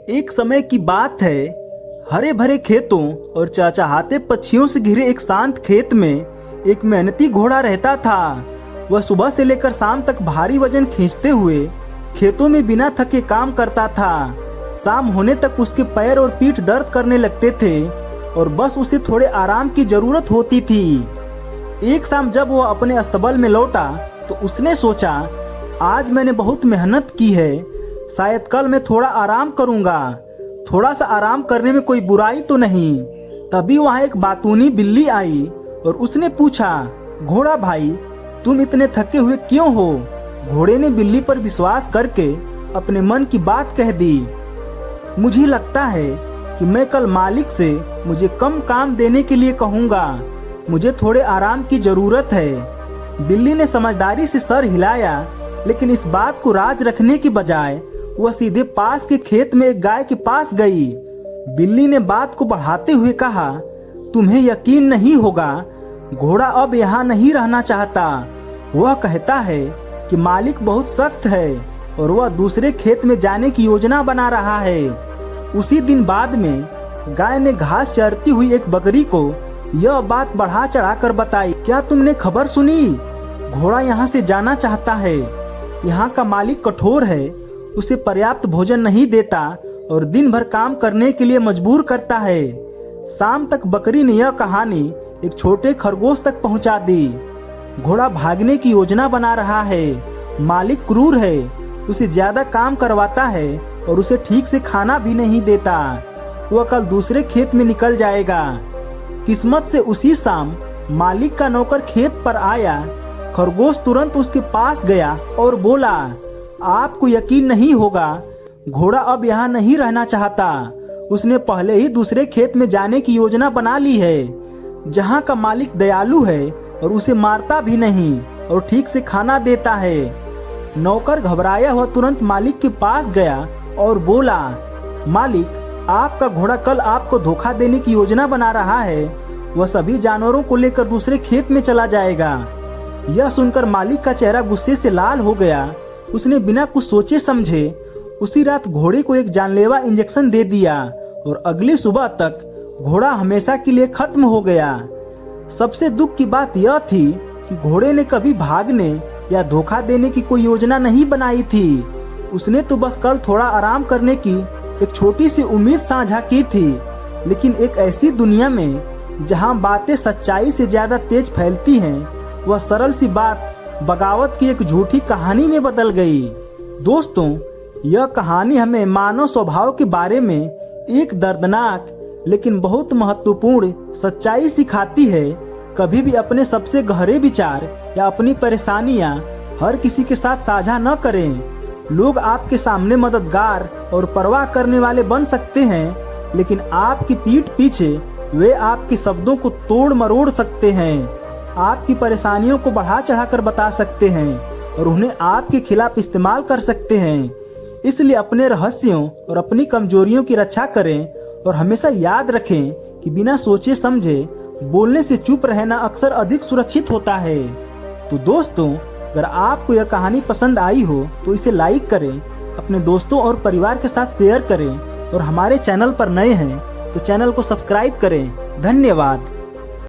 एक समय की बात है, हरे भरे खेतों और चहचहाते पक्षियों से घिरे एक शांत खेत में एक मेहनती घोड़ा रहता था। वह सुबह से लेकर शाम तक भारी वजन खींचते हुए खेतों में बिना थके काम करता था। शाम होने तक उसके पैर और पीठ दर्द करने लगते थे और बस उसे थोड़े आराम की जरूरत होती थी। एक शाम जब वह अपने अस्तबल में लौटा तो उसने सोचा, आज मैंने बहुत मेहनत की है, शायद कल मैं थोड़ा आराम करूंगा। थोड़ा सा आराम करने में कोई बुराई तो नहीं। तभी वहां एक बातूनी बिल्ली आई और उसने पूछा, घोड़ा भाई, तुम इतने थके हुए क्यों हो? घोड़े ने बिल्ली पर विश्वास करके अपने मन की बात कह दी। मुझे लगता है कि मैं कल मालिक से मुझे कम काम देने के लिए कहूँगा। मुझे थोड़े आराम की जरूरत है। बिल्ली ने समझदारी से सर हिलाया, लेकिन इस बात को राज रखने की बजाय वह सीधे पास के खेत में एक गाय के पास गई। बिल्ली ने बात को बढ़ाते हुए कहा, तुम्हें यकीन नहीं होगा, घोड़ा अब यहाँ नहीं रहना चाहता। वह कहता है कि मालिक बहुत सख्त है और वह दूसरे खेत में जाने की योजना बना रहा है। उसी दिन बाद में गाय ने घास चरती हुई एक बकरी को यह बात बढ़ा चढ़ाकर बताई। क्या तुमने खबर सुनी? घोड़ा यहाँ से जाना चाहता है। यहाँ का मालिक कठोर है, उसे पर्याप्त भोजन नहीं देता और दिन भर काम करने के लिए मजबूर करता है। शाम तक बकरी ने यह कहानी एक छोटे खरगोश तक पहुँचा दी। घोड़ा भागने की योजना बना रहा है। मालिक क्रूर है, उसे ज्यादा काम करवाता है और उसे ठीक से खाना भी नहीं देता। वह कल दूसरे खेत में निकल जाएगा। किस्मत से उसी शाम मालिक का नौकर खेत पर आया। खरगोश तुरंत उसके पास गया और बोला, आपको यकीन नहीं होगा, घोड़ा अब यहाँ नहीं रहना चाहता। उसने पहले ही दूसरे खेत में जाने की योजना बना ली है, जहाँ का मालिक दयालु है और उसे मारता भी नहीं और ठीक से खाना देता है। नौकर घबराया हुआ तुरंत मालिक के पास गया और बोला, मालिक, आपका घोड़ा कल आपको धोखा देने की योजना बना रहा है। वह सभी जानवरों को लेकर दूसरे खेत में चला जाएगा। यह सुनकर मालिक का चेहरा गुस्से से लाल हो गया। उसने बिना कुछ सोचे समझे उसी रात घोड़े को एक जानलेवा इंजेक्शन दे दिया और अगली सुबह तक घोड़ा हमेशा के लिए खत्म हो गया। सबसे दुख की बात यह थी कि घोड़े ने कभी भागने या धोखा देने की कोई योजना नहीं बनाई थी। उसने तो बस कल थोड़ा आराम करने की एक छोटी सी उम्मीद साझा की थी। लेकिन एक ऐसी दुनिया में जहां बातें सच्चाई से ज्यादा तेज फैलती हैं, वह सरल सी बात बगावत की एक झूठी कहानी में बदल गई। दोस्तों, यह कहानी हमें मानव स्वभाव के बारे में एक दर्दनाक लेकिन बहुत महत्वपूर्ण सच्चाई सिखाती है। कभी भी अपने सबसे गहरे विचार या अपनी परेशानियां हर किसी के साथ साझा न करें। लोग आपके सामने मददगार और परवाह करने वाले बन सकते हैं, लेकिन आपकी पीठ पीछे वे आपके शब्दों को तोड़ मरोड़ सकते हैं, आपकी परेशानियों को बढ़ा चढ़ाकर बता सकते हैं और उन्हें आपके खिलाफ इस्तेमाल कर सकते हैं। इसलिए अपने रहस्यों और अपनी कमजोरियों की रक्षा करें और हमेशा याद रखें कि बिना सोचे समझे बोलने से चुप रहना अक्सर अधिक सुरक्षित होता है। तो दोस्तों, अगर आपको यह कहानी पसंद आई हो तो इसे लाइक करें, अपने दोस्तों और परिवार के साथ शेयर करें और हमारे चैनल पर नए हैं तो चैनल को सब्सक्राइब करें। धन्यवाद।